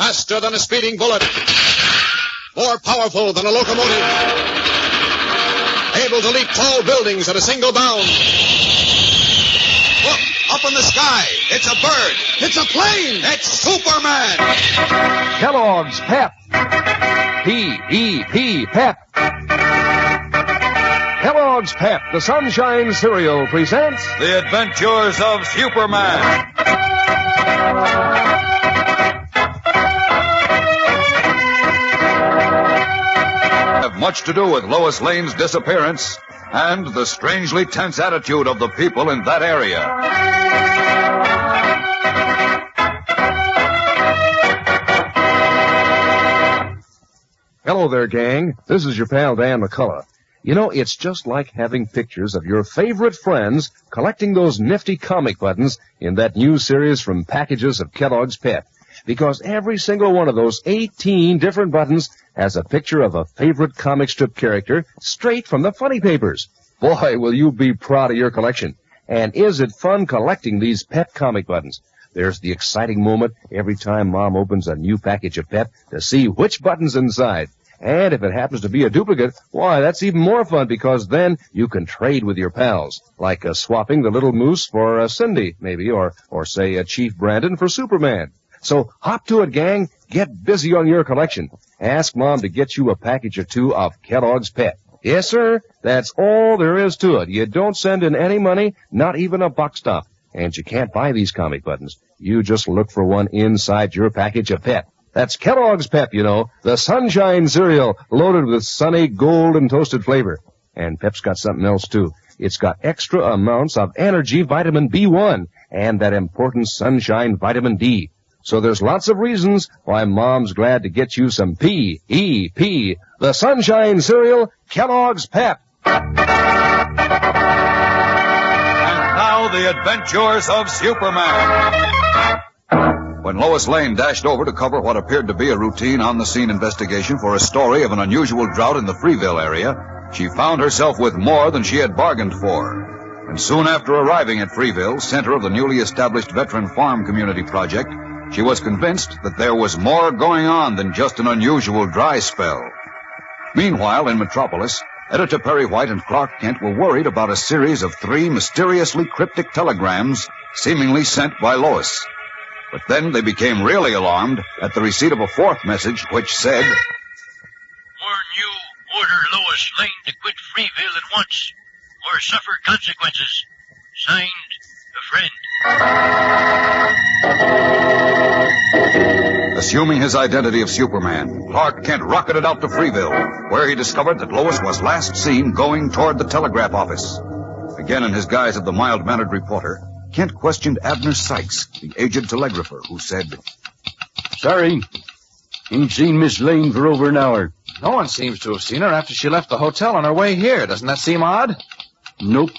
Faster than a speeding bullet. More powerful than a locomotive. Able to leap tall buildings at a single bound. Look, up in the sky. It's a bird. It's a plane. It's Superman. Kellogg's Pep. P-E-P, Pep. Kellogg's Pep, the Sunshine Cereal, presents The Adventures of Superman. Have much to do with Lois Lane's disappearance and the strangely tense attitude of the people in that area. Hello there, gang. This is your pal Dan McCullough. You know, it's just like having pictures of your favorite friends collecting those nifty comic buttons in that new series from packages of Kellogg's Pep. Because every single one of those 18 different buttons has a picture of a favorite comic strip character straight from the funny papers. Boy, will you be proud of your collection. And is it fun collecting these Pep comic buttons? There's the exciting moment every time Mom opens a new package of Pep to see which button's inside. And if it happens to be a duplicate, why, that's even more fun because then you can trade with your pals, like swapping the little moose for Cindy, maybe, or say Chief Brandon for Superman. So hop to it, gang. Get busy on your collection. Ask Mom to get you a package or two of Kellogg's Pep. Yes, sir, that's all there is to it. You don't send in any money, not even a buck stop. And you can't buy these comic buttons. You just look for one inside your package of Pep. That's Kellogg's Pep, you know, the Sunshine Cereal, loaded with sunny gold and toasted flavor. And Pep's got something else, too. It's got extra amounts of energy vitamin B1 and that important sunshine vitamin D. So there's lots of reasons why Mom's glad to get you some P-E-P, the Sunshine Cereal, Kellogg's Pep. And now, the adventures of Superman. When Lois Lane dashed over to cover what appeared to be a routine on-the-scene investigation for a story of an unusual drought in the Freeville area, she found herself with more than she had bargained for. And soon after arriving at Freeville, center of the newly established Veteran Farm Community Project, she was convinced that there was more going on than just an unusual dry spell. Meanwhile, in Metropolis, Editor Perry White and Clark Kent were worried about a series of 3 mysteriously cryptic telegrams seemingly sent by Lois. But then they became really alarmed at the receipt of a 4th message which said, "Warn you, order Lois Lane to quit Freeville at once, or suffer consequences. Signed, a friend." Assuming his identity of Superman, Clark Kent rocketed out to Freeville, where he discovered that Lois was last seen going toward the telegraph office. Again in his guise of the mild-mannered reporter, Kent questioned Abner Sykes, the aged telegrapher, who said, "Sorry. Ain't seen Miss Lane for over an hour." No one seems to have seen her after she left the hotel on her way here. Doesn't that seem odd? Nope.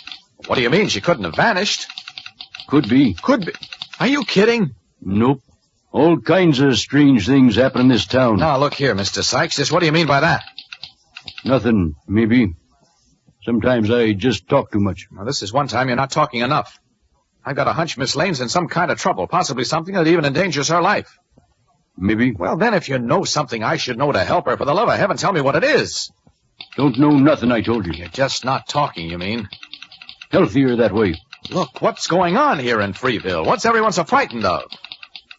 What do you mean? She couldn't have vanished. Could be. Could be. Are you kidding? Nope. All kinds of strange things happen in this town. Now, look here, Mr. Sykes. Just what do you mean by that? Nothing, maybe. Sometimes I just talk too much. Well, this is one time you're not talking enough. I've got a hunch Miss Lane's in some kind of trouble, possibly something that even endangers her life. Maybe. Well, then, if you know something I should know to help her, for the love of heaven, tell me what it is. Don't know nothing, I told you. You're just not talking, you mean? Healthier that way. Look, what's going on here in Freeville? What's everyone so frightened of?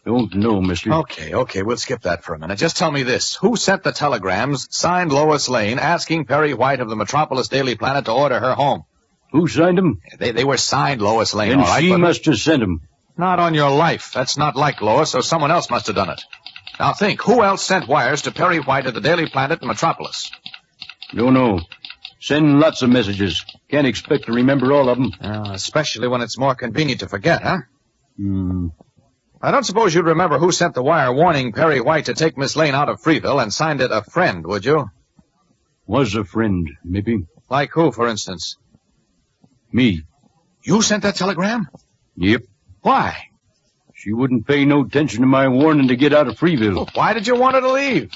Don't know, mister. Okay, we'll skip that for a minute. Just tell me this. Who sent the telegrams, signed Lois Lane, asking Perry White of the Metropolis Daily Planet to order her home? Who signed them? They were signed Lois Lane, And all right, she but must have sent them. not on your life. That's not like Lois, so someone else must have done it. Now think, who else sent wires to Perry White at the Daily Planet in Metropolis? Don't know. Send lots of messages. Can't expect to remember all of them. Especially when it's more convenient to forget, huh? I don't suppose you'd remember who sent the wire warning Perry White to take Miss Lane out of Freeville and signed it a friend, would you? Was a friend, maybe. Like who, for instance? Me. You sent that telegram? Yep. Why? She wouldn't pay no attention to my warning to get out of Freeville. Well, why did you want her to leave?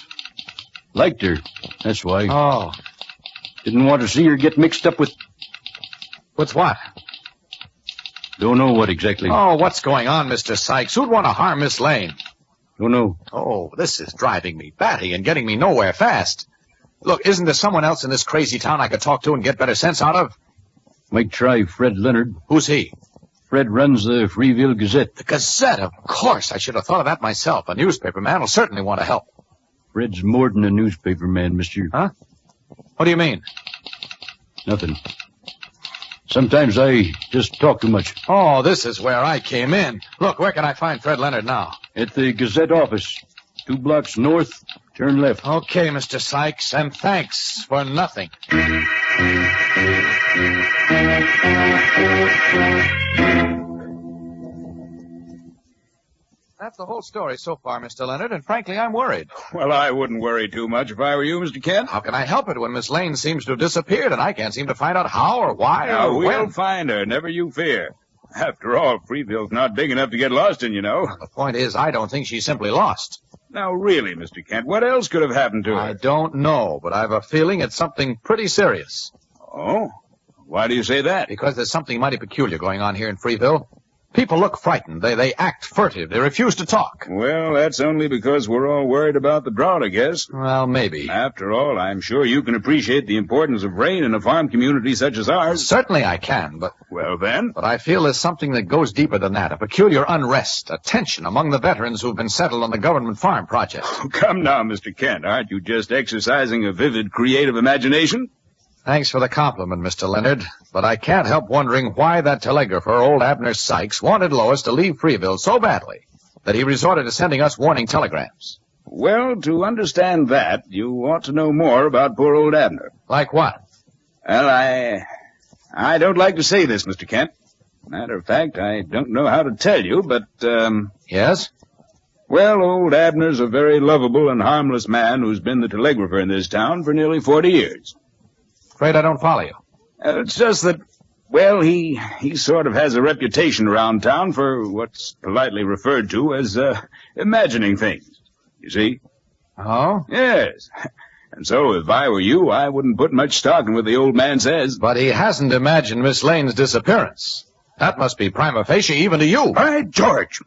Liked her. That's why. Oh. Didn't want to see her get mixed up with... With what? Don't know what exactly. Oh, what's going on, Mr. Sykes? Who'd want to harm Miss Lane? Don't know. Oh, this is driving me batty and getting me nowhere fast. Look, isn't there someone else in this crazy town I could talk to and get better sense out of? Might try Fred Leonard. Who's he? Fred runs the Freeville Gazette. The Gazette, of course. I should have thought of that myself. A newspaper man will certainly want to help. Fred's more than a newspaper man, mister. Huh? What do you mean? Nothing. Sometimes I just talk too much. Oh, this is where I came in. Look, where can I find Fred Leonard now? At the Gazette office. 2 blocks north, turn left. Okay, Mr. Sykes, and thanks for nothing. That's the whole story so far, Mr. Leonard, and frankly, I'm worried. Well, I wouldn't worry too much if I were you, Mr. Kent. How can I help it when Miss Lane seems to have disappeared, and I can't seem to find out how or why Now, or we'll when? find her, never you fear. After all, Freeville's not big enough to get lost in, you know. The point is, I don't think she's simply lost. Now, really, Mr. Kent, what else could have happened to her? I don't know, but I've a feeling it's something pretty serious. Oh? Why do you say that? Because there's something mighty peculiar going on here in Freeville. People look frightened. They act furtive. They refuse to talk. Well, that's only because we're all worried about the drought, I guess. Well, maybe. After all, I'm sure you can appreciate the importance of rain in a farm community such as ours. Certainly I can, but Well, then. I feel there's something that goes deeper than that. A peculiar unrest, a tension among the veterans who've been settled on the government farm project. Come now, Mr. Kent. Aren't you just exercising a vivid, creative imagination? Thanks for the compliment, Mr. Leonard, but I can't help wondering why that telegrapher, old Abner Sykes, wanted Lois to leave Freeville so badly that he resorted to sending us warning telegrams. Well, to understand that, you ought to know more about poor old Abner. Like what? Well, I don't like to say this, Mr. Kent. Matter of fact, I don't know how to tell you, but, Yes? well, old Abner's a very lovable and harmless man who's been the telegrapher in this town for nearly 40 years. Afraid I don't follow you. It's just that, well, he sort of has a reputation around town for what's politely referred to as, imagining things. You see? Oh? Yes. And so, if I were you, I wouldn't put much stock in what the old man says. But he hasn't imagined Miss Lane's disappearance. That must be prima facie even to you. By George!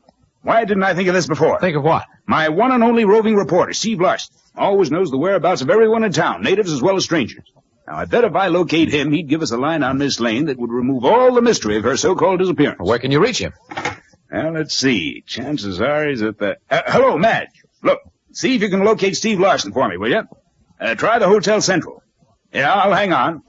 Why didn't I think of this before? Think of what? My one and only roving reporter, Steve Larson, always knows the whereabouts of everyone in town, natives as well as strangers. Now, I bet if I locate him, he'd give us a line on Miss Lane that would remove all the mystery of her so-called disappearance. Where can you reach him? Well, let's see. Chances are he's at the... hello, Madge. Look, see if you can locate Steve Larson for me, will you? Try the Hotel Central. Yeah, I'll hang on.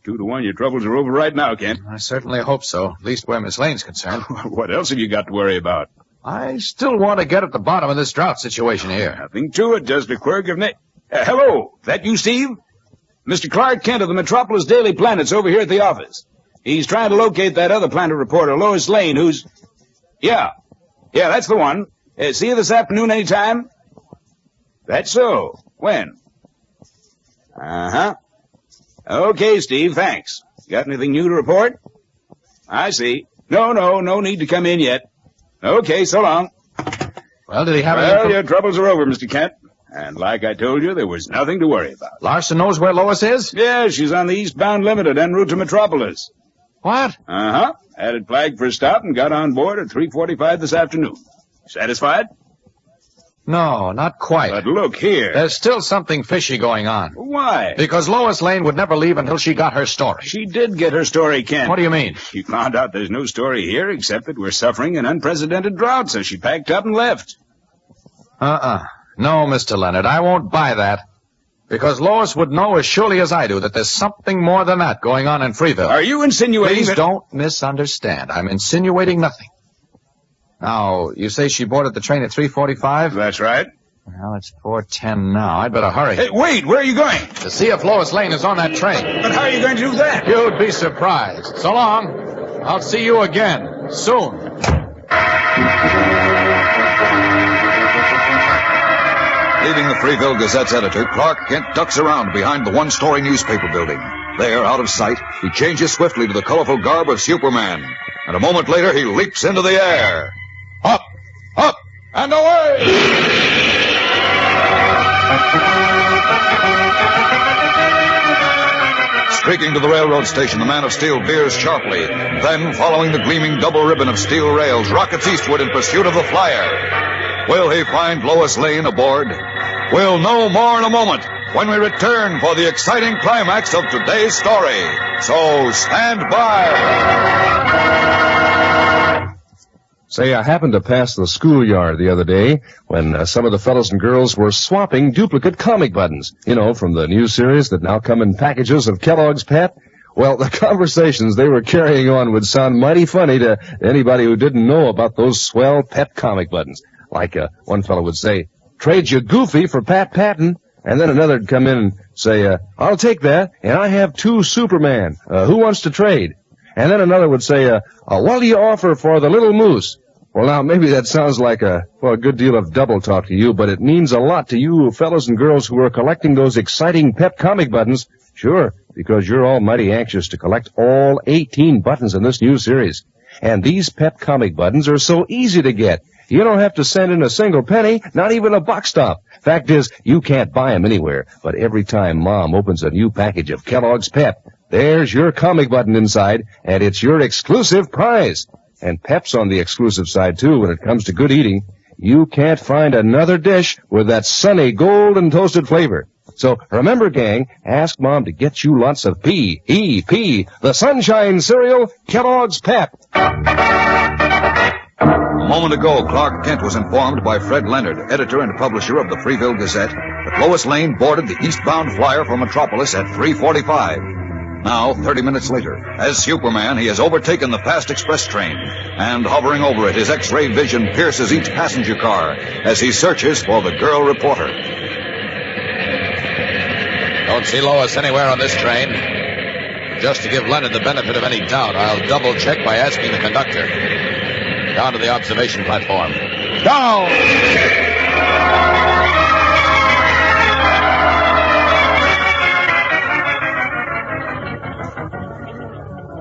2 to 1, your troubles are over right now, Kent. I certainly hope so, at least where Miss Lane's concerned. What else have you got to worry about? I still want to get at the bottom of this drought situation here. Nothing to it, just a quirk of hello, that you, Steve? Mr. Clark Kent of the Metropolis Daily Planet's over here at the office. He's trying to locate that other Planet reporter, Lois Lane, who's... Yeah, that's the one. See you this afternoon any time? That's so. When? Uh-huh. Okay, Steve, thanks. Got anything new to report? I see. No need to come in yet. Okay, so long. Well, did he have Well, any... your troubles are over, Mr. Kent. And like I told you, there was nothing to worry about. Larson knows where Lois is? Yeah, she's on the eastbound Limited en route to Metropolis. What? Uh-huh. Had it flagged for a stop and got on board at 3:45 this afternoon. Satisfied? No, not quite. But look here. There's still something fishy going on. Why? Because Lois Lane would never leave until she got her story. She did get her story, Kent. What do you mean? She found out there's no story here except that we're suffering an unprecedented drought, so she packed up and left. No, Mr. Leonard, I won't buy that. Because Lois would know as surely as I do that there's something more than that going on in Freeville. Are you insinuating Please that... don't misunderstand. I'm insinuating nothing. Now, you say she boarded the train at 3:45? That's right. Well, it's 4:10 now. I'd better hurry. Hey, wait, where are you going? To see if Lois Lane is on that train. But how are you going to do that? You'd be surprised. So long. I'll see you again. Soon. Leaving the Freeville Gazette's editor, Clark Kent ducks around behind the one-story newspaper building. There, out of sight, he changes swiftly to the colorful garb of Superman. And a moment later, he leaps into the air. Up, and away! Streaking to the railroad station, the Man of Steel veers sharply. Then, following the gleaming double ribbon of steel rails, rockets eastward in pursuit of the flyer. Will he find Lois Lane aboard? We'll know more in a moment when we return for the exciting climax of today's story. So stand by. Say, I happened to pass the schoolyard the other day when some of the fellows and girls were swapping duplicate comic buttons, from the new series that now come in packages of Kellogg's Pep. Well, the conversations they were carrying on would sound mighty funny to anybody who didn't know about those swell Pep comic buttons. Like one fellow would say, "Trade you Goofy for Pat Patton." And then another would come in and say, "I'll take that, and I have 2 Superman. Who wants to trade?" And then another would say, "What do you offer for the Little Moose?" Well, now, maybe that sounds like a good deal of double talk to you, but it means a lot to you fellows and girls who are collecting those exciting Pep comic buttons. Sure, because you're all mighty anxious to collect all 18 buttons in this new series. And these Pep comic buttons are so easy to get. You don't have to send in a single penny, not even a buck stop. Fact is, you can't buy them anywhere, but every time Mom opens a new package of Kellogg's Pep, there's your comic button inside, and it's your exclusive prize. And Pep's on the exclusive side, too, when it comes to good eating. You can't find another dish with that sunny golden toasted flavor. So remember, gang, ask Mom to get you lots of P-E-P, the Sunshine Cereal, Kellogg's Pep. A moment ago, Clark Kent was informed by Fred Leonard, editor and publisher of the Freeville Gazette, that Lois Lane boarded the eastbound flyer for Metropolis at 3:45. Now, 30 minutes later, as Superman, he has overtaken the fast express train, and hovering over it, his X-ray vision pierces each passenger car as he searches for the girl reporter. Don't see Lois anywhere on this train. Just to give Leonard the benefit of any doubt, I'll double-check by asking the conductor. Down to the observation platform. Down!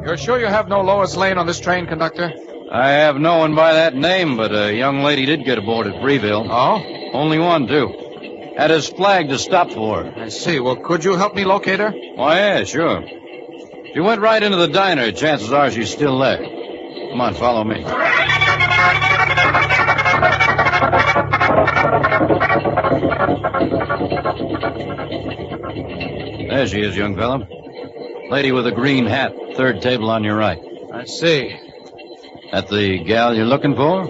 You're sure you have no Lois Lane on this train, conductor? I have no one by that name, but a young lady did get aboard at Freeville. Oh? Only one, too. Had us flagged to stop for her. I see. Well, could you help me locate her? Why, yeah, sure. She went right into the diner. Chances are she's still there. Come on, follow me. There she is, young fella. Lady with a green hat, third table on your right. I see. That the gal you're looking for?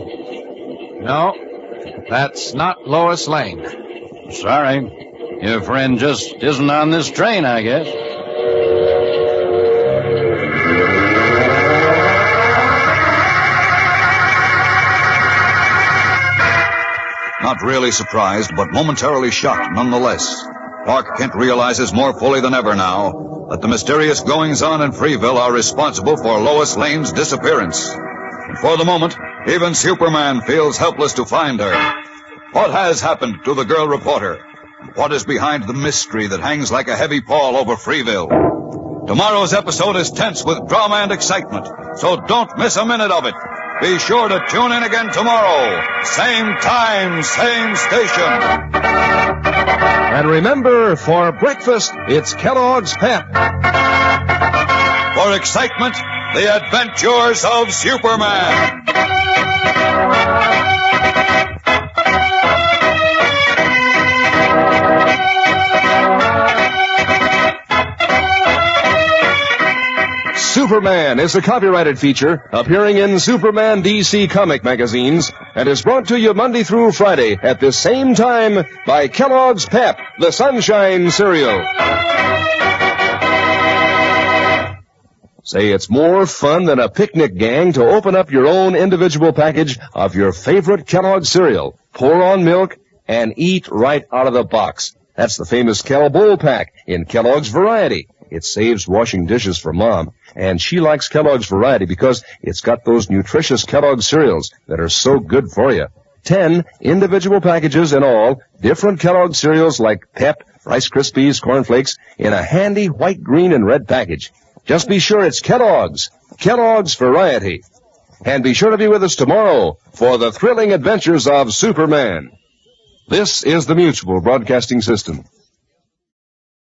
No, that's not Lois Lane. Sorry. Your friend just isn't on this train, I guess. Not really surprised, but momentarily shocked nonetheless. Clark Kent realizes more fully than ever now that the mysterious goings-on in Freeville are responsible for Lois Lane's disappearance. And for the moment, even Superman feels helpless to find her. What has happened to the girl reporter? What is behind the mystery that hangs like a heavy pall over Freeville? Tomorrow's episode is tense with drama and excitement, so don't miss a minute of it. Be sure to tune in again tomorrow. Same time, same station. And remember, for breakfast, it's Kellogg's Pep. For excitement, the adventures of Superman. Superman is a copyrighted feature appearing in Superman DC comic magazines and is brought to you Monday through Friday at this same time by Kellogg's Pep, the Sunshine Cereal. Say, it's more fun than a picnic, gang, to open up your own individual package of your favorite Kellogg's cereal, pour on milk, and eat right out of the box. That's the famous Kell Bowl Pack in Kellogg's Variety. It saves washing dishes for Mom, and she likes Kellogg's Variety because it's got those nutritious Kellogg's cereals that are so good for you. 10 individual packages in all, different Kellogg's cereals like Pep, Rice Krispies, Corn Flakes, in a handy white, green, and red package. Just be sure it's Kellogg's Variety. And be sure to be with us tomorrow for the thrilling adventures of Superman. This is the Mutual Broadcasting System.